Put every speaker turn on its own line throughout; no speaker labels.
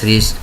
3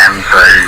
M12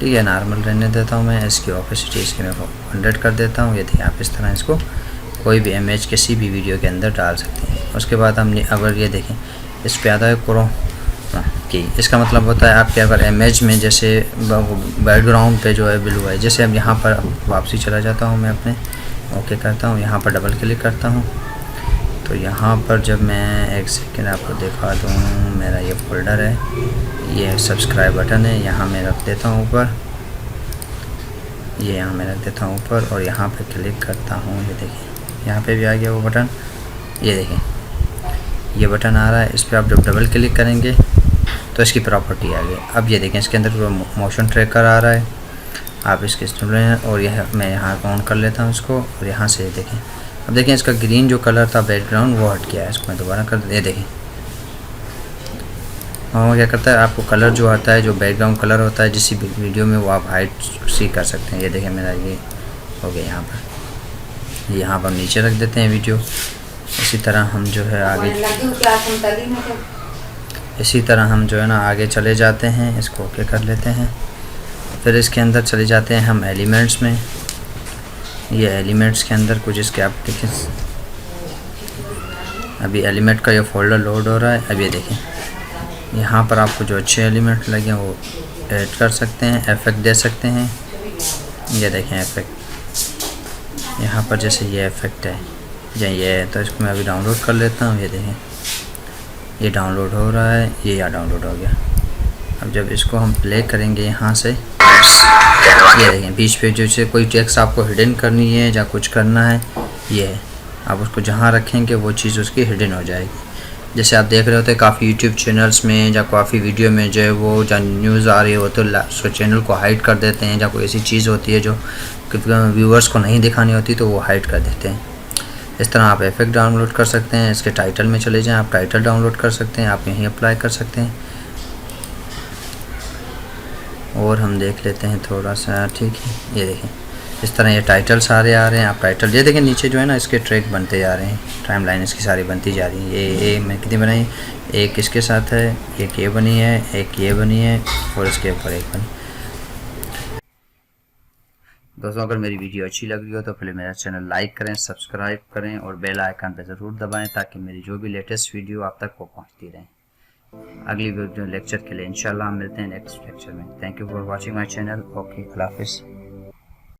ठीक है, normal रहने देता हूँ मैं। इसकी ऑपेसिटी इसकी मैं 100 कर देता हूँ। ये देखिए आप इस तरह इसको कोई भी इमेज किसी भी वीडियो के अंदर डाल सकते हैं। उसके बाद हमने अगर ये देखें इस पे आता है क्रोम की, इसका मतलब होता है आपके अगर इमेज में जैसे बैकग्राउंड पे जो है ब्लू है, जैसे अब यहाँ पर वापसी चला जाता हूँ मैं अपने, ओके करता हूँ, यहाँ पर डबल क्लिक करता हूँ तो यहाँ पर जब मैं एक सेकेंड आपको दिखा दूँ, मेरा ये फोल्डर है, ये सब्सक्राइब बटन है, यहाँ मैं रख देता हूँ ऊपर, ये यहाँ मैं रख देता हूँ ऊपर और यहाँ पे क्लिक करता हूँ। ये देखिए यहाँ पे भी आ गया वो बटन, ये देखिए ये बटन आ रहा है। इस पर आप जब डबल क्लिक करेंगे तो इसकी प्रॉपर्टी आ गई। अब ये देखें इसके अंदर मोशन ट्रैकर आ रहा है, आप इसके और यह मैं यहाँ ऑन कर लेता हूँ इसको और यहाँ से देखें, अब देखें इसका ग्रीन जो कलर था बैकग्राउंड वो हट गया है। इसको मैं दोबारा कर दे, देखें और क्या करता है आपको कलर जो आता है, जो बैकग्राउंड कलर होता है जिस वीडियो में, वो आप हाइड सी कर सकते हैं। ये देखें मेरा ये हो गया यहाँ पर नीचे रख देते हैं वीडियो। इसी तरह हम जो है आगे चले जाते हैं, इसको ओके कर लेते हैं। फिर इसके अंदर चले जाते हैं हम एलिमेंट्स में। ये एलिमेंट्स के अंदर कुछ इसके आप देखें, अभी एलिमेंट का ये फोल्डर लोड हो रहा है। अब ये देखें यहाँ पर आपको जो अच्छे एलिमेंट लगे वो ऐड कर सकते हैं, इफेक्ट दे सकते हैं। ये देखें इफेक्ट, यहाँ पर जैसे ये इफेक्ट है या ये है, तो इसको मैं अभी डाउनलोड कर लेता हूँ। ये देखें ये डाउनलोड हो रहा है, ये यहाँ डाउनलोड हो गया। अब जब इसको हम प्ले करेंगे यहाँ से, ये देखें बीच पे जैसे कोई टेक्स्ट आपको हिडन करनी है या कुछ करना है, ये है, आप उसको जहाँ रखेंगे वो चीज़ उसकी हिडन हो जाएगी। जैसे आप देख रहे होते हैं काफ़ी यूट्यूब चैनल्स में या काफ़ी वीडियो में जो है वो जहाँ न्यूज़ आ रही हो तो उसको चैनल को हाइड कर देते हैं, या कोई ऐसी चीज़ होती है जो व्यूअर्स को नहीं दिखानी होती तो वो हाइड कर देते हैं। इस तरह आप इफेक्ट डाउनलोड कर सकते हैं। इसके टाइटल में चले जाएं, आप टाइटल डाउनलोड कर सकते हैं, आप यहीं अप्लाई कर सकते हैं। और हम देख लेते हैं थोड़ा सा, ठीक है, ये देखें इस तरह ये टाइटल सारे आ रहे हैं। आप टाइटल ये देखें नीचे जो है ना इसके ट्रैक बनते जा रहे हैं, टाइम लाइन इसकी सारी बनती जा रही है। ये मैं कितनी बनाई, एक इसके साथ है, एक ये बनी है, एक ये बनी है और इसके ऊपर एक बनी। दोस्तों अगर मेरी वीडियो अच्छी लग रही हो तो पहले मेरा चैनल लाइक करें, सब्सक्राइब करें और बेल आइकन पर ज़रूर दबाएं ताकि मेरी जो भी लेटेस्ट वीडियो आप तक वो पहुंचती रहे। अगली वीडियो लेक्चर के लिए इंशाल्लाह हम मिलते हैं नेक्स्ट लेक्चर में। Thank you for watching my channel. Okay, Allah हाफिज़।